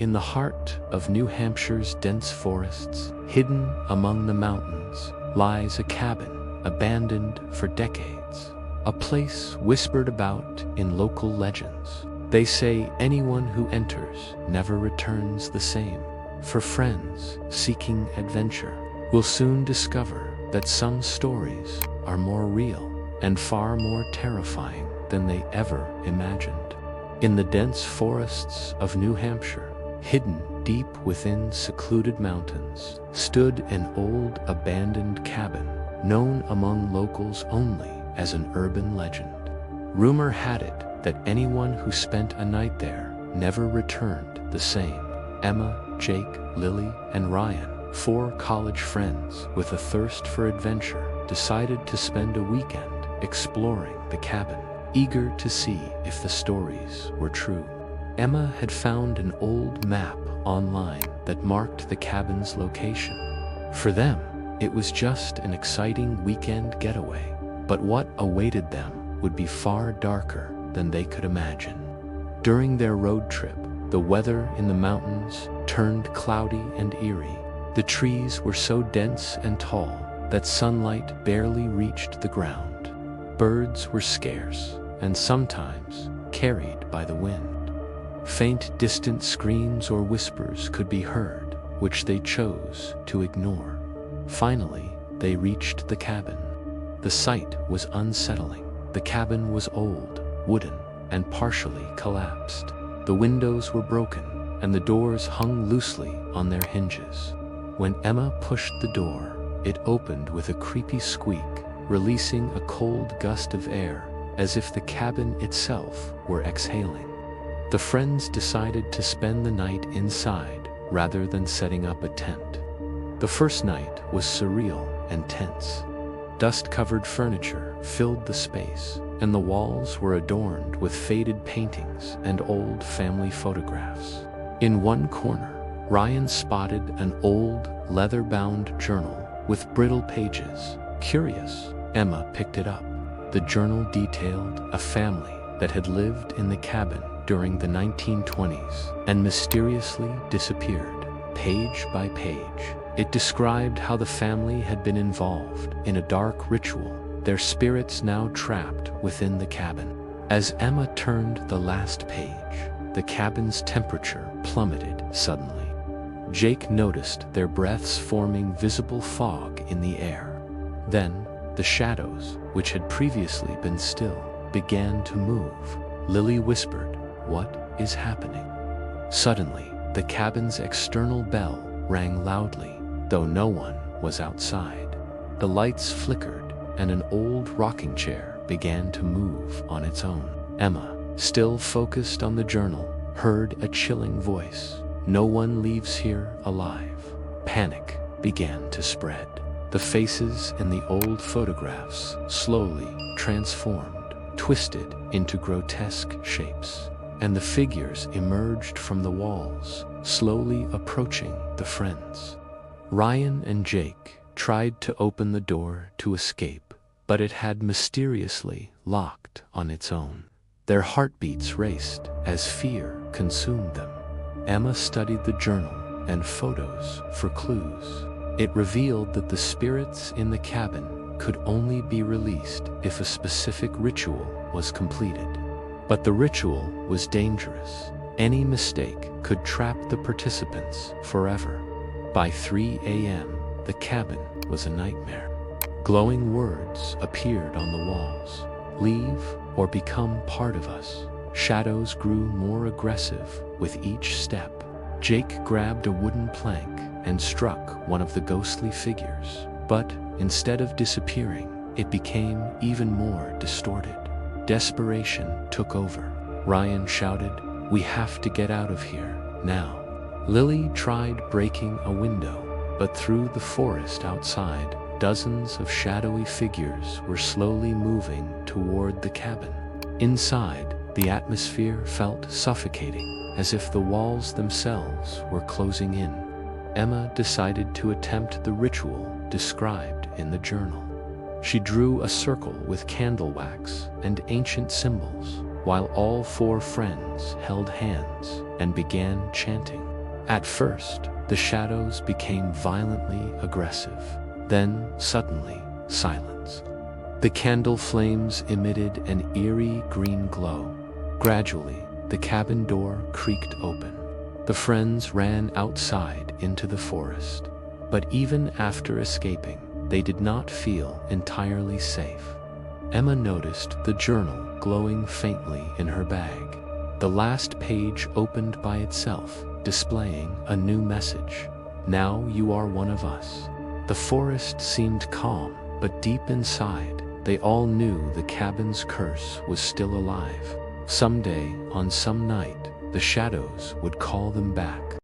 In the heart of New Hampshire's dense forests, hidden among the mountains, lies a cabin abandoned for decades. A place whispered about in local legends. They say anyone who enters never returns the same. For friends seeking adventure will soon discover that some stories are more real and far more terrifying than they ever imagined. In the dense forests of New Hampshire, hidden deep within secluded mountains, stood an old abandoned cabin known among locals only as an urban legend. Rumor had it that anyone who spent a night there never returned the same. Emma, Jake, Lily, and Ryan, 4 college friends with a thirst for adventure, decided to spend a weekend exploring the cabin, eager to see if the stories were true. Emma had found an old map online that marked the cabin's location. For them, it was just an exciting weekend getaway, but what awaited them would be far darker than they could imagine. During their road trip, the weather in the mountains turned cloudy and eerie. The trees were so dense and tall that sunlight barely reached the ground. Birds were scarce and sometimes carried by the wind. Faint, distant screams or whispers could be heard, which they chose to ignore. Finally, they reached the cabin. The sight was unsettling. The cabin was old, wooden, and partially collapsed. The windows were broken, and the doors hung loosely on their hinges. When Emma pushed the door, it opened with a creepy squeak, releasing a cold gust of air, as if the cabin itself were exhaling. The friends decided to spend the night inside rather than setting up a tent. The first night was surreal and tense. Dust-covered furniture filled the space, and the walls were adorned with faded paintings and old family photographs. In one corner, Ryan spotted an old, leather-bound journal with brittle pages. Curious, Emma picked it up. The journal detailed a family that had lived in the cabin during the 1920s and mysteriously disappeared. Page by page, it described how the family had been involved in a dark ritual, their spirits now trapped within the cabin. As Emma turned the last page, the cabin's temperature plummeted suddenly. Jake noticed their breaths forming visible fog in the air. Then, the shadows, which had previously been still, began to move. Lily whispered, "What is happening?" Suddenly, the cabin's external bell rang loudly, though no one was outside. The lights flickered, and an old rocking chair began to move on its own. Emma, still focused on the journal, heard a chilling voice. "No one leaves here alive." Panic began to spread. The faces in the old photographs slowly transformed, twisted into grotesque shapes, and the figures emerged from the walls, slowly approaching the friends. Ryan and Jake tried to open the door to escape, but it had mysteriously locked on its own. Their heartbeats raced as fear consumed them. Emma studied the journal and photos for clues. It revealed that the spirits in the cabin could only be released if a specific ritual was completed. But the ritual was dangerous. Any mistake could trap the participants forever. By 3 a.m., the cabin was a nightmare. Glowing words appeared on the walls. "Leave or become part of us." Shadows grew more aggressive with each step. Jake grabbed a wooden plank and struck one of the ghostly figures. But instead of disappearing, it became even more distorted. Desperation took over. Ryan shouted, "We have to get out of here, now." Lily tried breaking a window, but through the forest outside, dozens of shadowy figures were slowly moving toward the cabin. Inside, the atmosphere felt suffocating, as if the walls themselves were closing in. Emma decided to attempt the ritual described in the journal. She drew a circle with candle wax and ancient symbols, while all 4 friends held hands and began chanting. At first, the shadows became violently aggressive. Then, suddenly, silence. The candle flames emitted an eerie green glow. Gradually, the cabin door creaked open. The friends ran outside into the forest. But even after escaping, they did not feel entirely safe. Emma noticed the journal glowing faintly in her bag. The last page opened by itself, displaying a new message. "Now you are one of us." The forest seemed calm, but deep inside, they all knew the cabin's curse was still alive. Someday, on some night, the shadows would call them back.